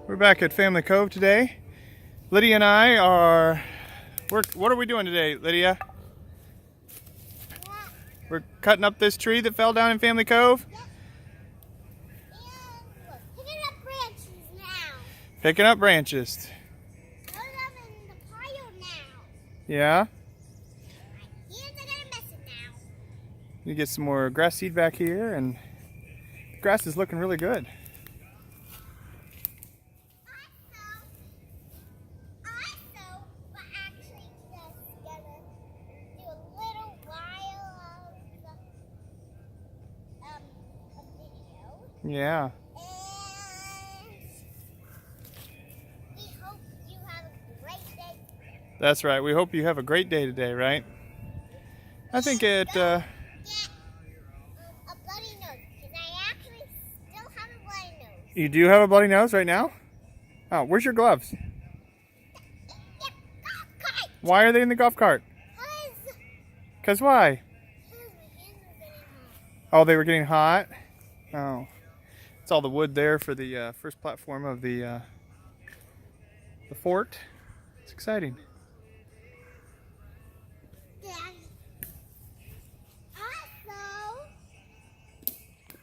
We're back at Family Cove today. Lydia and I are... What are we doing today, Lydia? We're cutting up this tree that fell down in Family Cove? Yep. And look, picking up branches now. Picking up branches. Put them in the pile now. Yeah? My hands are gonna mess it now. You get some more grass seed back here, and the grass is looking really good. Yeah. And we hope you have a great day. That's right. We hope you have a great day today, right? I think it... Get a bloody nose, because I actually still have a bloody nose. You do have a bloody nose right now? Oh, where's your gloves? Yep, golf cart. Why are they in the golf cart? Because why? Because my hands were getting hot. Oh, they were getting hot? Oh. It's all the wood there for the first platform of the fort. It's exciting.